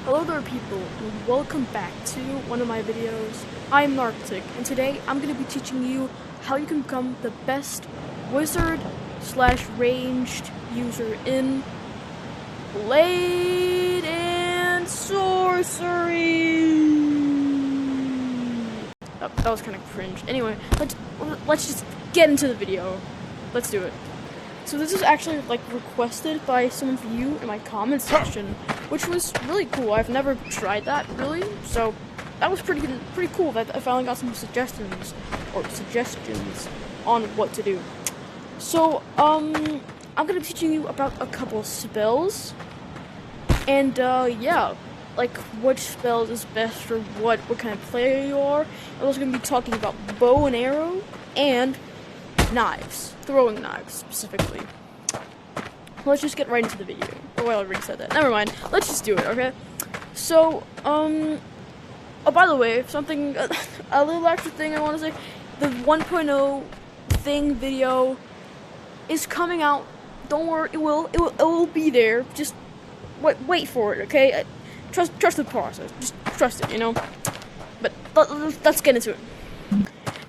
Hello there people, and welcome back to one of my videos. I'm Narcotic, and today I'm going to be teaching you how you can become the best wizard slash ranged user in Blade and Sorcery. Oh, that was kind of cringe. Anyway, let's just get into the video. Let's do it. So this is actually requested by some of you in my comment section, which was really cool. I've never tried that really, so that was pretty cool that I finally got some suggestions on what to do. So I'm gonna be teaching you about a couple spells, and yeah, like which spells is best for what kind of player you are. I'm also gonna be talking about bow and arrow and knives, throwing knives specifically. Let's just get right into the video. Oh, I already said that. Never mind. Let's just do it, okay? So, oh, by the way, something, a little extra thing I want to say. The 1.0 thing video is coming out. Don't worry, it will be there. Just wait for it, okay? Trust the process. Just trust it, you know? But let's get into it.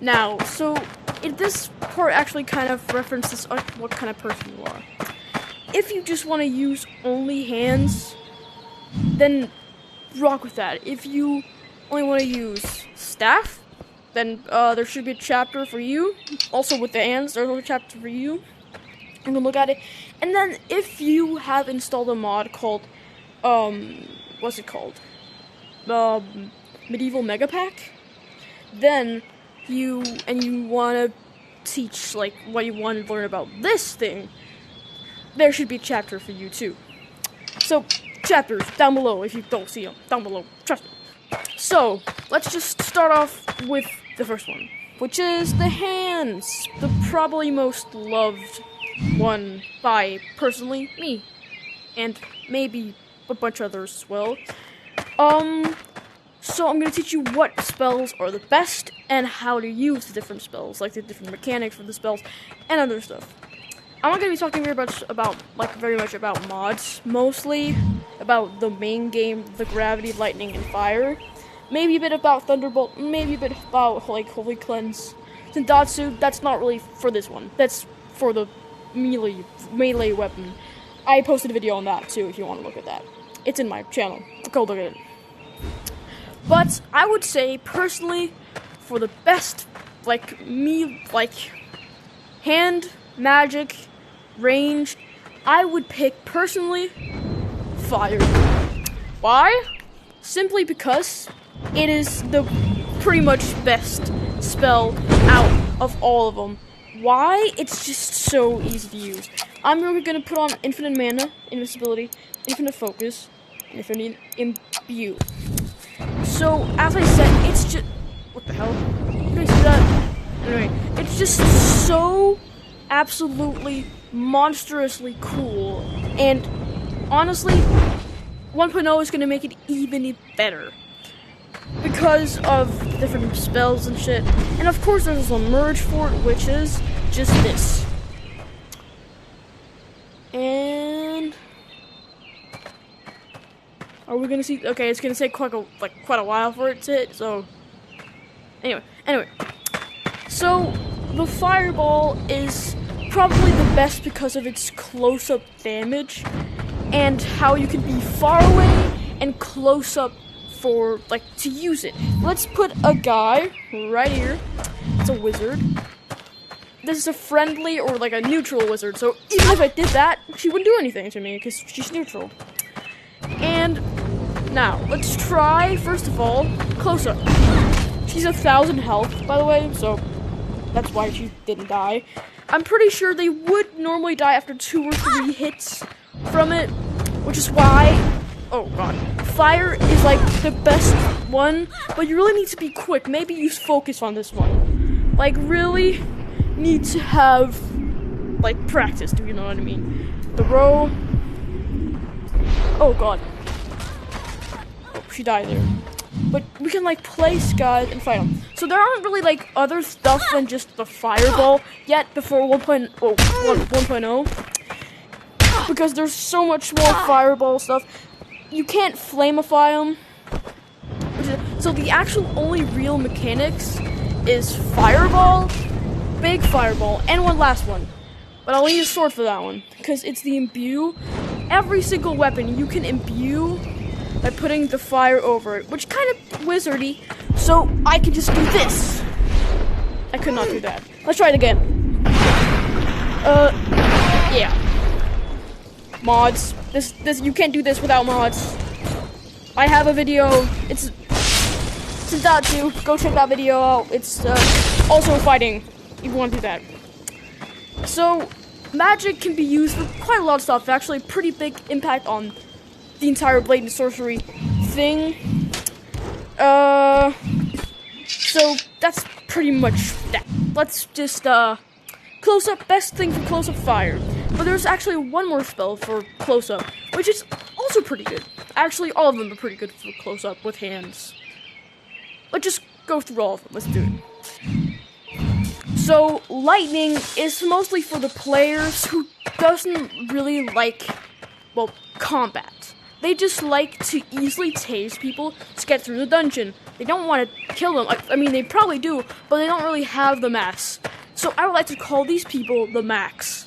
Now, so this part actually kind of references what kind of person you are. If you just want to use only hands, then rock with that. If you only want to use staff, then there should be a chapter for you. Also with the hands, there's a chapter for you. I'm gonna look at it. And then if you have installed a mod called, what's it called? Medieval Mega Pack, then you want to teach what you want to learn about this thing, there should be a chapter for you too. So chapters down below if you don't see them, down below, trust me. So let's just start off with the first one, which is the hands, the probably most loved one by personally me, and maybe a bunch of others as well. So I'm going to teach you what spells are the best and how to use the different spells, like the different mechanics for the spells and other stuff. I'm not going to be talking very much about mods, mostly about the main game, the gravity, lightning, and fire. Maybe a bit about Thunderbolt, maybe a bit about Holy Cleanse. Sendatsu, that's not really for this one. That's for the melee weapon. I posted a video on that too if you want to look at that. It's in my channel. Go look at it. But I would say, personally, for the best, hand, magic, range, I would pick, personally, fire. Why? Simply because it is the pretty much best spell out of all of them. Why? It's just so easy to use. I'm really going to put on infinite mana, invincibility, infinite focus, infinite imbue. So, as I said, it's just... What the hell? Can I see that? Anyway, it's just so absolutely monstrously cool. And, honestly, 1.0 is going to make it even better. Because of different spells and shit. And, of course, there's a merge for it, which is just this. And... Are we gonna see? Okay, it's gonna take quite a while for it to hit. So, anyway, so the fireball is probably the best because of its close-up damage and how you can be far away and close up for to use it. Let's put a guy right here. It's a wizard. This is a friendly or a neutral wizard. So even if I did that, she wouldn't do anything to me because she's neutral. And now, let's try, first of all, close-up. She's 1,000 health, by the way, so that's why she didn't die. I'm pretty sure they would normally die after 2 or 3 hits from it, which is why, oh god, fire is the best one, but you really need to be quick. Maybe use focus on this one. Really need to have, practice, do you know what I mean? The row, oh god. She died there. But we can place guys and fight them. So there aren't really other stuff than just the fireball yet before 1.0. Because there's so much more fireball stuff. you can't flamify them. So the actual only real mechanics is fireball, big fireball, and one last one. But I'll need a sword for that one, because it's the imbue. Every single weapon you can imbue by putting the fire over it, which kind of wizardy. So I can just do this. I could not do that. Let's try it again. Yeah. Mods. This you can't do this without mods. I have a video. It's out too. Go check that video out. It's also fighting. If you want to do that. So magic can be used for quite a lot of stuff. Actually, pretty big impact on the entire Blade and Sorcery thing. So that's pretty much that. Let's just close up. Best thing for close up fire. But there's actually one more spell for close up, which is also pretty good. Actually, all of them are pretty good for close up with hands. Let's just go through all of them. Let's do it. So lightning is mostly for the players who doesn't really like, well, combat. They just like to easily tase people to get through the dungeon. They don't want to kill them. I mean, they probably do, but they don't really have the max. So I would like to call these people the max.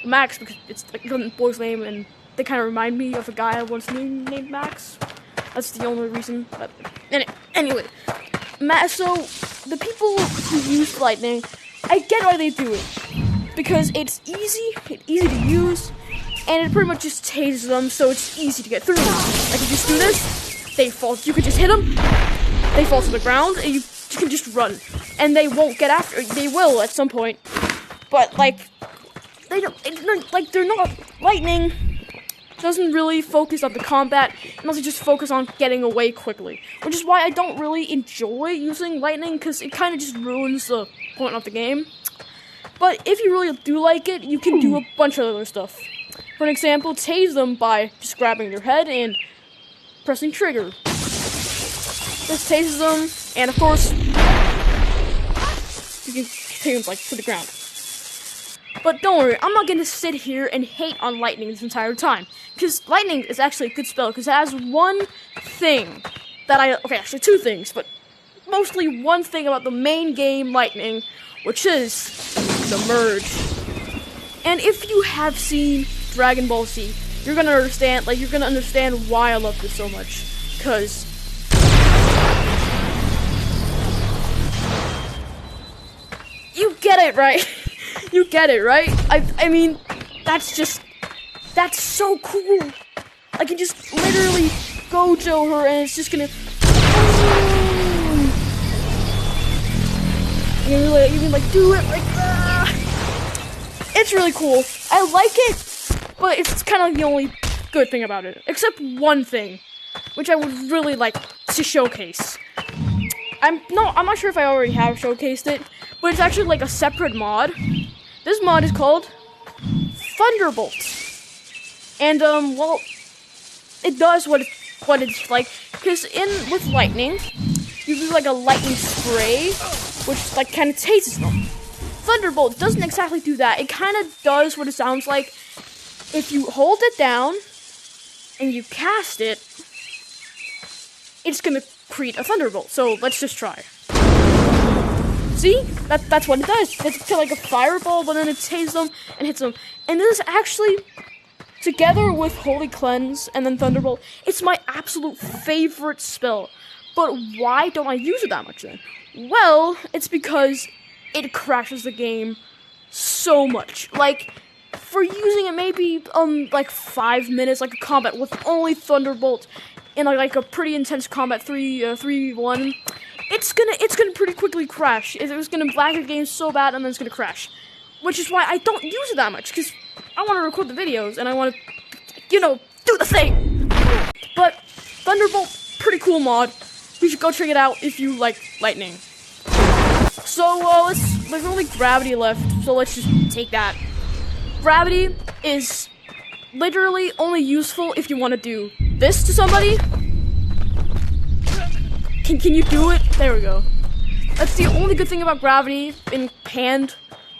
Max, because it's like a boy's name, and they kind of remind me of a guy I once knew named Max. That's the only reason. But anyway, so the people who use lightning, I get why they do it, because it's easy to use, and it pretty much just tases them, so it's easy to get through them. Like, you just do this, they fall. You could just hit them, they fall to the ground, and you can just run, and they won't get after. They will at some point, but like. They're not lightning. Doesn't really focus on the combat, and also just focus on getting away quickly. Which is why I don't really enjoy using lightning, because it kind of just ruins the point of the game. But if you really do like it, you can do a bunch of other stuff. For example, tase them by just grabbing their head and pressing trigger. This tases them, and of course, you can take them like to the ground. But don't worry, I'm not going to sit here and hate on lightning this entire time. Because lightning is actually a good spell, because it has one thing that okay, actually two things, but mostly one thing about the main game lightning, which is the merge. And if you have seen Dragon Ball Z, you're going to understand why I love this so much. Because you get it, right? You get it, right? I mean, that's so cool. I can just literally Gojo her, and it's just gonna. You can like do it like that. It's really cool. I like it, but it's kind of like the only good thing about it. Except one thing, which I would really like to showcase. I'm not sure if I already have showcased it, but it's actually like a separate mod. This mod is called Thunderbolt. And well, it does what it's like, because with lightning, you do like a lightning spray, which like kind of tases them. Thunderbolt doesn't exactly do that. It kind of does what it sounds like. If you hold it down and you cast it, it's gonna create a thunderbolt. So let's just try. See? That's what it does. It's kind of like a fireball, but then it tases them and hits them. And this is actually, together with Holy Cleanse and then Thunderbolt, it's my absolute favorite spell. But why don't I use it that much then? Well, it's because it crashes the game so much. Like, for using it maybe like 5 minutes, like a combat with only Thunderbolt in like a pretty intense combat 3v1, it's gonna pretty quickly crash. It's gonna lag the game so bad, and then it's gonna crash. Which is why I don't use it that much, because I want to record the videos and I want to, do the thing. But Thunderbolt, pretty cool mod. You should go check it out if you like lightning. So there's only gravity left, so let's just take that. Gravity is literally only useful if you want to do this to somebody. Can you do it? There we go. That's the only good thing about gravity in hand.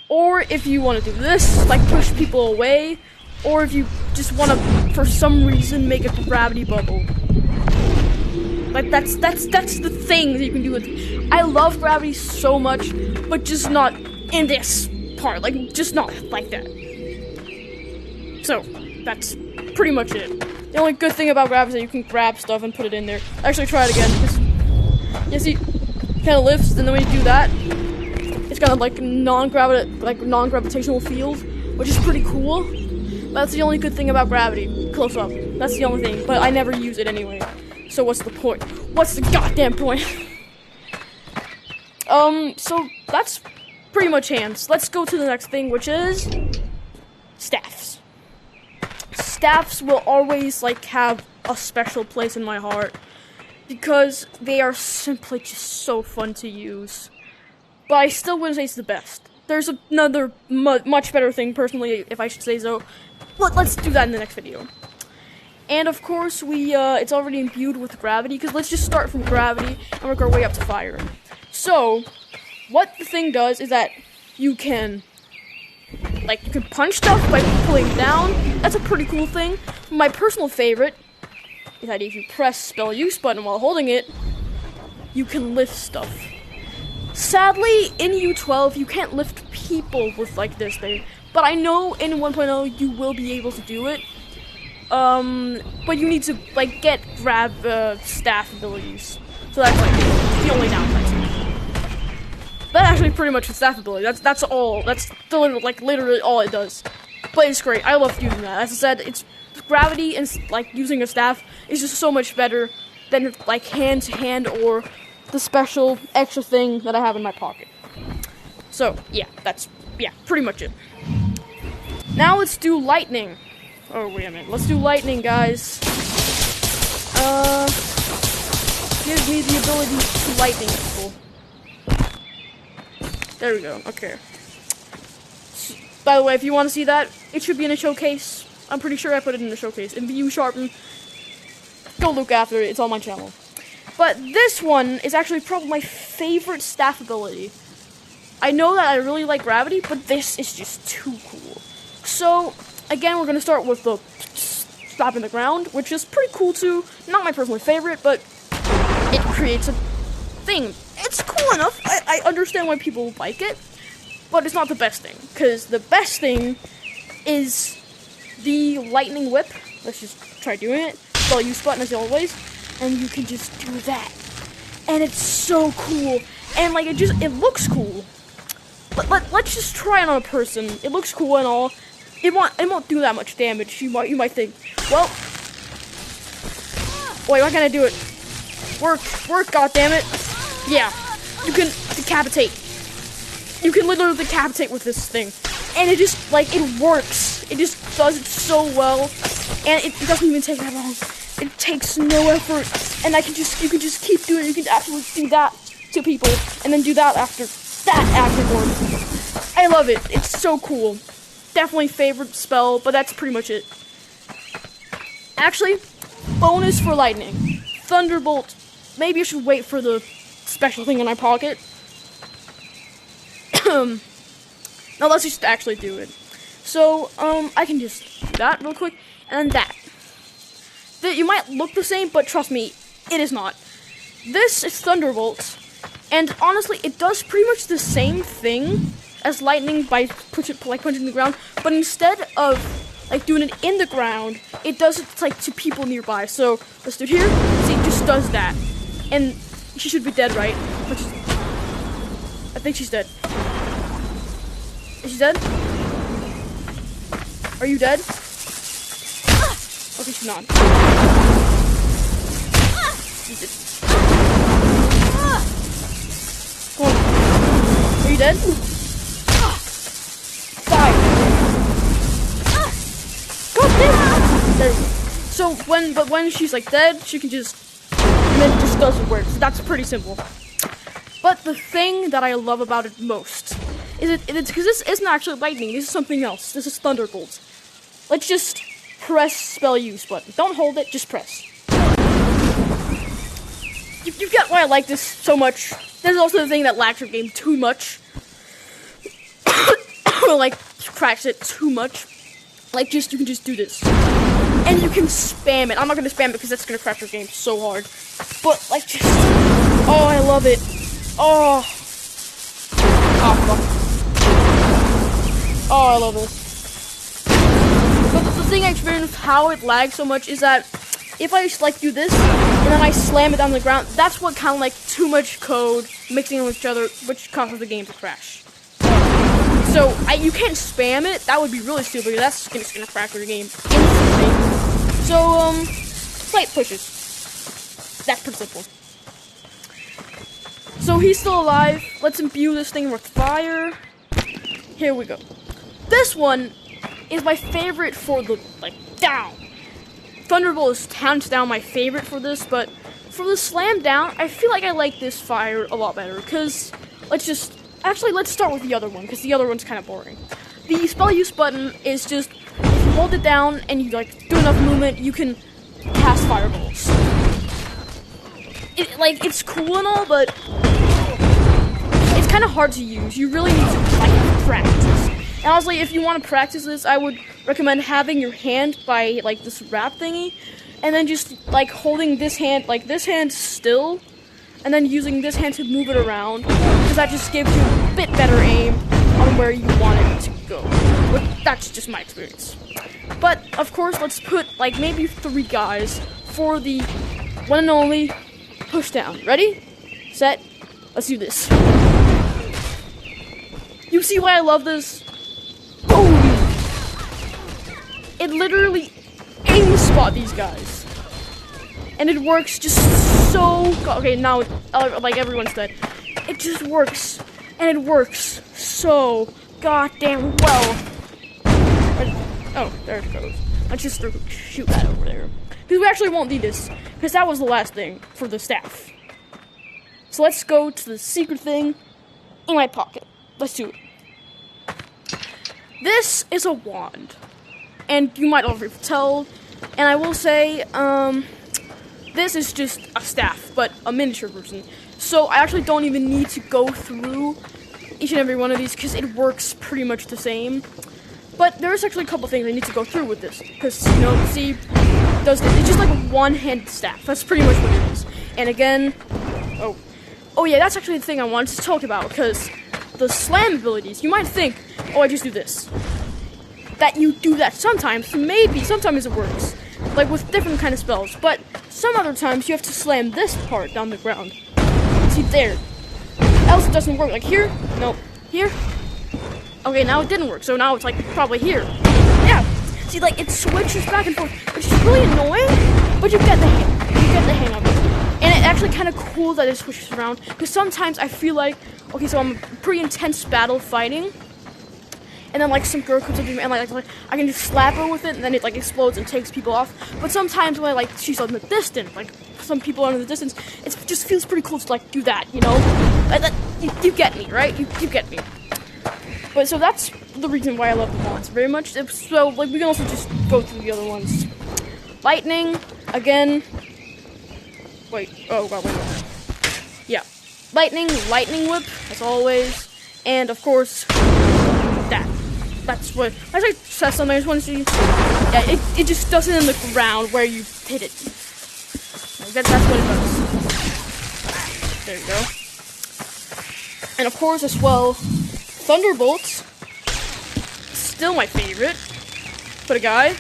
Or if you want to do this, like push people away, or if you just want to, for some reason, make a gravity bubble. Like that's the thing that you can do with. I love gravity so much, but just not in this part. Like just not like that. So that's pretty much it. The only good thing about gravity is that you can grab stuff and put it in there. Actually, try it again. You see, kind of lifts, and then when you do that, it's kind of like non-gravitational field, which is pretty cool. That's the only good thing about gravity. Close up. That's the only thing. But I never use it anyway. So what's the point? What's the goddamn point? So that's pretty much hands. Let's go to the next thing, which is staffs. Staffs will always like have a special place in my heart because they are simply just so fun to use. But I still wouldn't say it's the best. There's another much better thing, personally, if I should say so. But let's do that in the next video. And of course, it's already imbued with gravity, because let's just start from gravity and work our way up to fire. So, what the thing does is that you can punch stuff by pulling down. That's a pretty cool thing. My personal favorite is that if you press spell use button while holding it, you can lift stuff. Sadly, in U12, you can't lift people with like this thing, but I know in 1.0 you will be able to do it. But you need to like get grab staff abilities. So that's like the only downside to it. That's actually pretty much the staff ability. That's all. That's literally all it does. But it's great. I love using that. As I said, it's gravity and like using a staff is just so much better than like hand to hand or the special extra thing that I have in my pocket. So yeah, that's pretty much it. Now let's do lightning. Oh wait a minute. Let's do lightning, guys. Gives me the ability to lightning people. There we go. Okay. By the way, if you want to see that, it should be in a showcase. I'm pretty sure I put it in the showcase. In View Sharpen, go look after it. It's on my channel. But this one is actually probably my favorite staff ability. I know that I really like gravity, but this is just too cool. So, again, we're going to start with the stop in the ground, which is pretty cool too. Not my personal favorite, but it creates a thing. It's cool enough. I understand why people like it, but it's not the best thing. Because the best thing is the lightning whip. Let's just try doing it. Spell use button as always. And you can just do that. And it's so cool. And like it looks cool. Let's just try it on a person. It looks cool and all. It won't do that much damage. You might think, well, wait, why can't I do it? Work, goddammit. Yeah, you can decapitate. You can literally decapitate with this thing. And it just, it works. It just does it so well. And it doesn't even take that long. It takes no effort. And you can just keep doing it. You can actually do that to people. And then do that afterward. I love it. It's so cool. Definitely favorite spell, but that's pretty much it. Actually, bonus for lightning. Thunderbolt. Maybe I should wait for the special thing in my pocket. Now let's just actually do it. So, I can just do that real quick, and then that. You might look the same, but trust me, it is not. This is Thunderbolt, and honestly, it does pretty much the same thing as lightning by punching the ground, but instead of doing it in the ground, it does it to people nearby. So let's do it here. See, it just does that, and she should be dead, right? I think she's dead. Is she dead? Are you dead? Okay, she's not. Come on. Are you dead? Die. God damn. There we go. So when she's dead, she can just, and then it just doesn't work. So that's pretty simple. But the thing that I love about it most is it's because this isn't actually lightning. This is something else. This is Thunderbolt. Let's just press spell use button. Don't hold it, just press. You get why I like this so much. There's also the thing that lags your game too much. Cracks it too much. Like, you can just do this. And you can spam it. I'm not gonna spam it because that's gonna crash your game so hard. But, like, just... Oh, I love it. Oh. Oh, fuck. Oh, I love this. But the thing I experienced with how it lags so much is that if I just, like, do this, and then I slam it down the ground, that's what kind of, like, too much code mixing with each other, which causes the game to crash. So, you can't spam it. That would be really stupid, because that's just gonna crash your game instantly. So, slight pushes. That's pretty simple. So, he's still alive. Let's imbue this thing with fire. Here we go. This one is my favorite for the, like, down. Thunderbolt is hands down my favorite for this, but for the slam down, I feel like I like this fire a lot better, because let's start with the other one, because the other one's kind of boring. The spell use button is just, if you hold it down and you, like, do enough movement, you can cast fireballs. It's cool and all, but it's kind of hard to use. You really need to, like, practice. And honestly, if you want to practice this, I would recommend having your hand by, like, this wrap thingy, and then just, like, holding this hand, like, this hand still, and then using this hand to move it around, because that just gives you a bit better aim on where you want it to go. But that's just my experience. But, of course, let's put, like, maybe 3 guys for the one and only push down. Ready? Set. Let's do this. You see why I love this? Boom! It literally aim spot these guys. And it works just so... Okay, now, like, everyone's dead. It just works. And it works so goddamn well. Oh, there it goes. Let's just shoot that over there. Because we actually won't need this. Because that was the last thing for the staff. So let's go to the secret thing in my pocket. Let's do it. This is a wand. And you might already tell. And I will say, this is just a staff, but a miniature version. So I actually don't even need to go through each and every one of these because it works pretty much the same. But there's actually a couple things I need to go through with this. Because, you know, see, it's just like a one-handed staff. That's pretty much what it is. And again, oh yeah, that's actually the thing I wanted to talk about. Because the slam abilities, you might think, oh, I just do this. That you do that sometimes, sometimes it works. Like with different kind of spells. But some other times you have to slam this part down the ground. See, there. Else it doesn't work. Like here, no. Here. Okay, now it didn't work, so now it's like probably here. Yeah. See, like it switches back and forth, which is really annoying, but you get the hang of it. And it actually kind of cool that it switches around, because sometimes I feel like, okay, so I'm a pretty intense battle fighting, and then like some girl comes up to me and like I can just slap her with it, and then it like explodes and takes people off. But sometimes when she's on the distance, like some people are in the distance, it just feels pretty cool to like do that, you know? You get me, right? You get me. But so that's the reason why I love the wands very much. So like we can also just go through the other ones. Lightning, again. Wait, oh god, wait. Yeah. Lightning whip, as always. And of course, that's what I said something. I just want to see. Yeah, it just does it in the ground where you hit it. Like that's what it does. There you go. And of course, as well, Thunderbolts. Still my favorite. But a guy,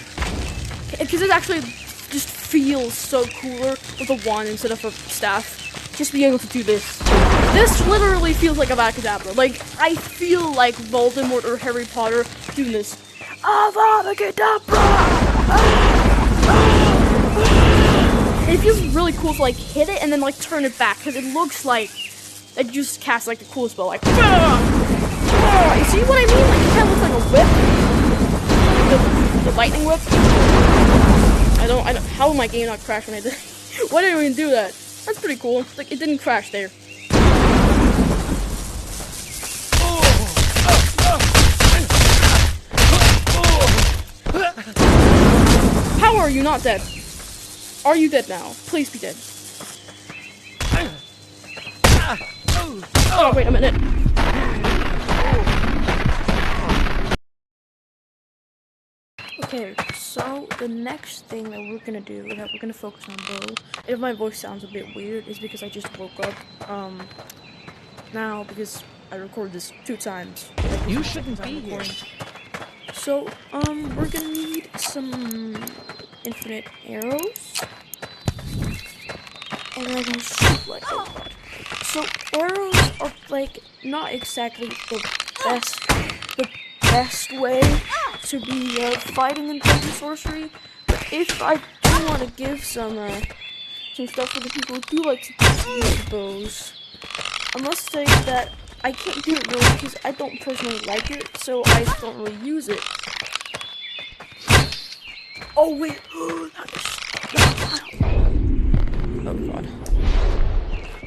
because it actually just feels so cooler with a wand instead of a staff. Just being able to do this. This literally feels like a Avada. Like, I feel like Voldemort or Harry Potter doing this. Avada Kedavra! It feels really cool to, like, hit it and then, like, turn it back. Because it looks like it just casts, like, the coolest spell. Like, you see what I mean? Like, it kind of looks like a whip. The lightning whip. I don't, how did my game not crash when I did? Why did I even do that? That's pretty cool. Like, it didn't crash there. How are you not dead? Are you dead now? Please be dead. Oh, wait a minute. Okay. Okay, so the next thing that we're gonna do is that we're gonna focus on bow. If my voice sounds a bit weird, it's because I just woke up now because I recorded this 2 times. You shouldn't be here. So we're gonna need some infinite arrows, and I'm gonna shoot like a lot. So arrows are like not exactly the best way to be fighting in Blade And Sorcery, but if I do want to give some stuff for the people who do like to use bows, I must say that I can't do it really because I don't personally like it, so I just don't really use it. Oh wait, oh god.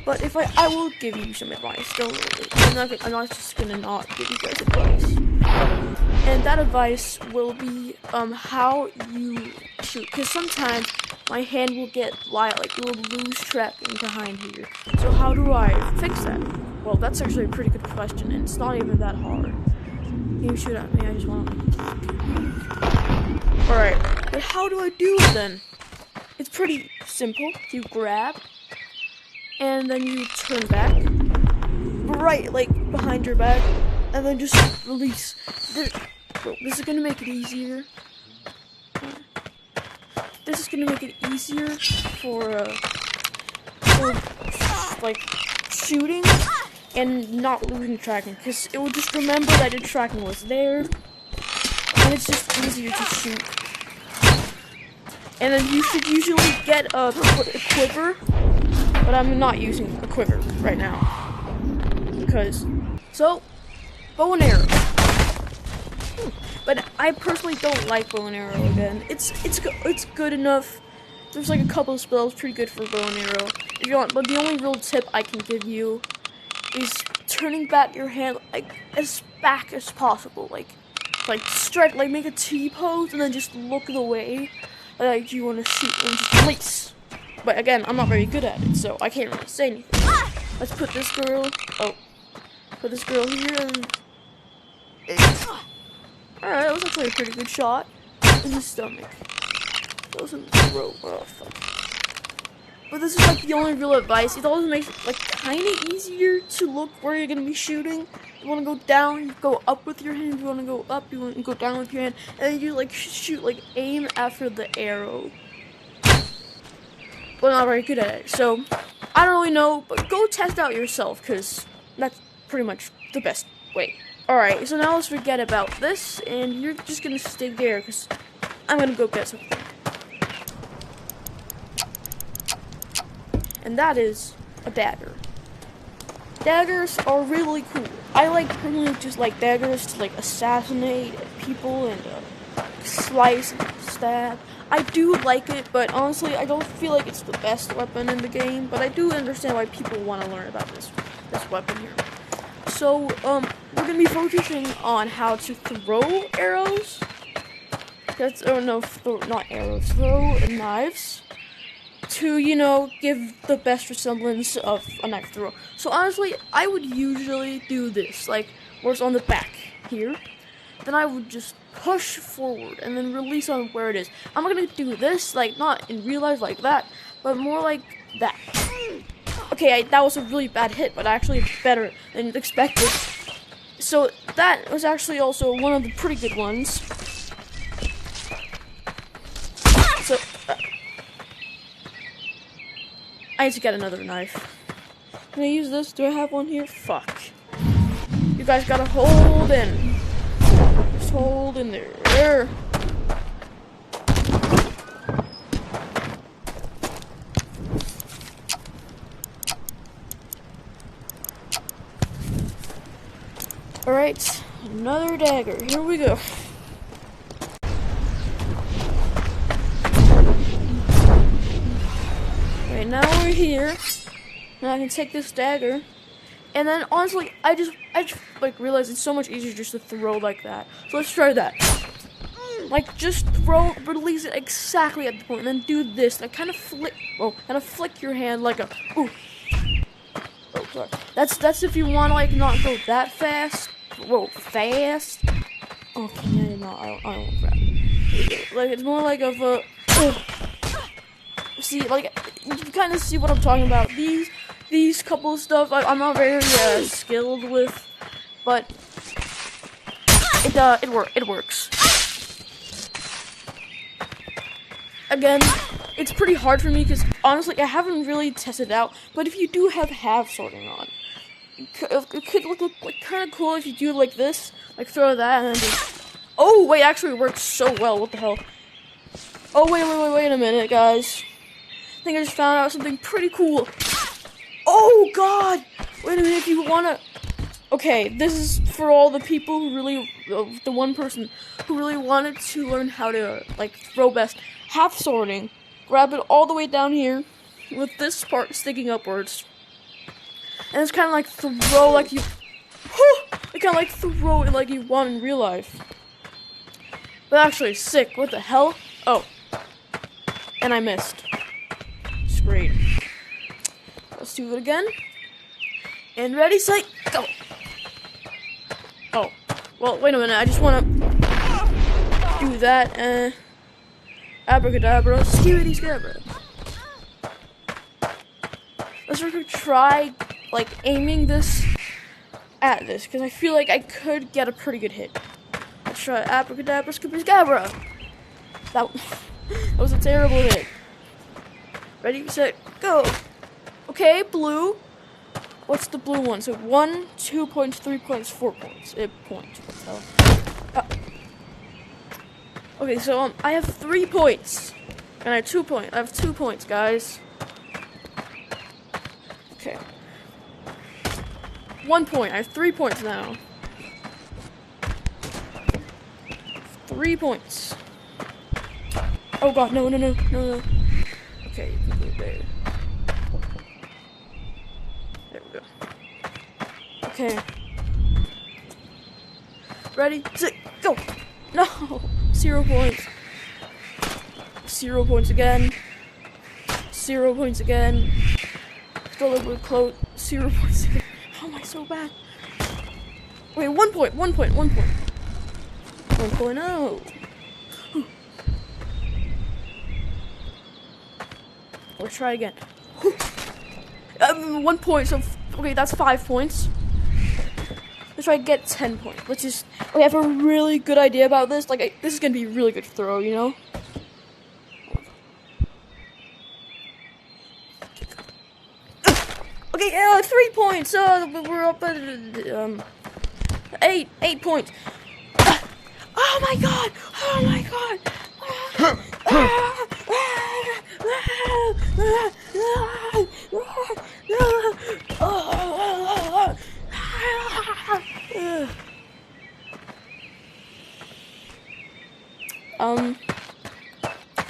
But if I will give you some advice, don't worry. I'm not just gonna not give you guys advice. And that advice will be how you shoot, because sometimes my hand will get like it will lose tracking behind here. So how do I fix that? Well, that's actually a pretty good question, and it's not even that hard. You shoot at me, I just want to... Alright, but how do I do it then? It's pretty simple. You grab, and then you turn back, right, like, behind your back, and then just release. This is gonna make it easier. This is gonna make it easier for like, shooting and not losing tracking, because it will just remember that your tracking was there, and it's just easier to shoot. And then you should usually get a quiver, but I'm not using a quiver right now, because, so, bow and arrow. But I personally don't like bow and arrow again. It's good enough. There's like a couple of spells pretty good for bow and arrow if you want, but the only real tip I can give you is turning back your hand like as back as possible, like strike, like make a T pose and then just look the way like you want to shoot and just release. But again, I'm not very good at it, so I can't really say anything. Let's put this girl here and alright, that was actually a pretty good shot in the stomach. That was in the throat. Oh fuck. But this is like the only real advice. It always makes it like kinda easier to look where you're gonna be shooting. You wanna go down, you go up with your hand. You wanna go up, you wanna go down with your hand, and then you like shoot, like aim after the arrow. But not very good at it, so I don't really know, but go test out yourself, because that's pretty much the best way. Alright, so now let's forget about this, and you're just gonna stay there, because I'm gonna go get something. And that is a dagger. Daggers are really cool. I personally just like daggers to like assassinate people and slice and stab. I do like it, but honestly, I don't feel like it's the best weapon in the game, but I do understand why people want to learn about this weapon here. So, we're gonna be focusing on how to throw arrows. Not arrows, throw knives. To, you know, give the best resemblance of a knife throw. So honestly, I would usually do this, like, where it's on the back here. Then I would just push forward and then release on where it is. I'm not gonna do this, like, not in real life like that, but more like that. Okay, that was a really bad hit, but actually it's better than expected. So that was actually also one of the pretty good ones. So, I need to get another knife. Can I use this? Do I have one here? Fuck. You guys gotta hold in. Just hold in there. Alright, another dagger. Here we go. Alright, now we're here. Now I can take this dagger. And then honestly, I just like realized it's so much easier just to throw like that. So let's try that. Like just throw, release it exactly at the point, and then do this. Like kind of flick your hand like a ooh. Oh, sorry. That's if you want to like not go that fast. Whoa, fast. Okay, no, I don't grab. like it's more like of a. See, like you kind of see what I'm talking about. These couple of stuff I'm not very skilled with, but it works. Again, it's pretty hard for me because honestly I haven't really tested it out. But if you do have half sorting on, it could look like kind of cool if you do like this, like throw that and then just. Oh wait, actually it works so well. What the hell? Oh wait a minute, guys. I think I just found out something pretty cool. Oh god! Wait a minute, if you wanna. Okay, this is for all the people who really, the one person who really wanted to learn how to like throw best. Half sorting. Grab it all the way down here, with this part sticking upwards, and it's kind of like throw like you. It kind of like throw it like you want in real life. But actually, sick. What the hell? Oh, and I missed. It's great. Let's do it again. And ready, set, go. Oh, well, wait a minute. I just want to do that. Abracadabra, skibidi scabra. Let's try, like, aiming this at this, because I feel like I could get a pretty good hit. Let's try abracadabra, skibidi scabra. That was a terrible hit. Ready, set, go. Okay, blue. What's the blue one? So 1, 2 points, 3 points, 4 points. Point. Okay, so I have 3 points, and I have 2 points. I have 2 points, guys. Okay. 1 point. I have 3 points now. 3 points. Oh god, no. Okay, you can go there. There we go. Okay. Ready, set, go! No! 0 points. 0 points again. 0 points again. Still a little bit close. 0 points again. How am I so bad? Wait, 1 point. 1.0. Let's try again. 1 point, so okay, that's 5 points. Let's try to get 10 points. Let's just. Okay, I have a really good idea about this. Like, this is gonna be a really good throw, you know? Okay, 3 points. We're up at 8 points. Oh my god! Oh my god!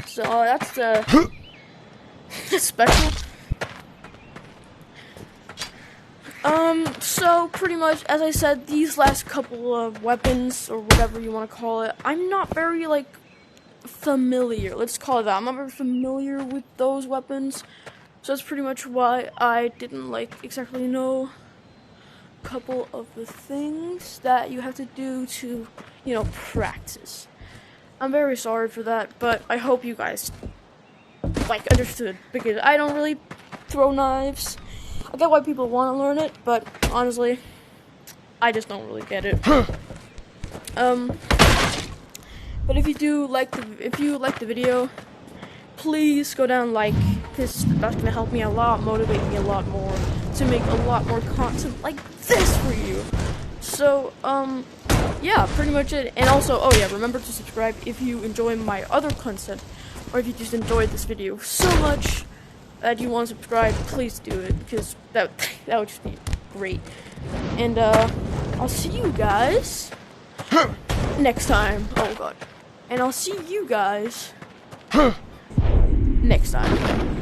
So that's special. So pretty much, as I said, these last couple of weapons, or whatever you want to call it, I'm not very, like, familiar. Let's call it that. I'm not very familiar with those weapons. So that's pretty much why I didn't, like, exactly know a couple of the things that you have to do to, you know, practice. I'm very sorry for that, but I hope you guys, like, understood, because I don't really throw knives. I get why people want to learn it, but honestly, I just don't really get it. But if you like the video, please go down and like, because that's gonna help me a lot, motivate me a lot more to make a lot more content like this for you. So, yeah, pretty much it. And also, oh yeah, remember to subscribe if you enjoy my other content, or if you just enjoyed this video so much that you want to subscribe, please do it, because that would just be great. And I'll see you guys next time. Oh god. And I'll see you guys next time.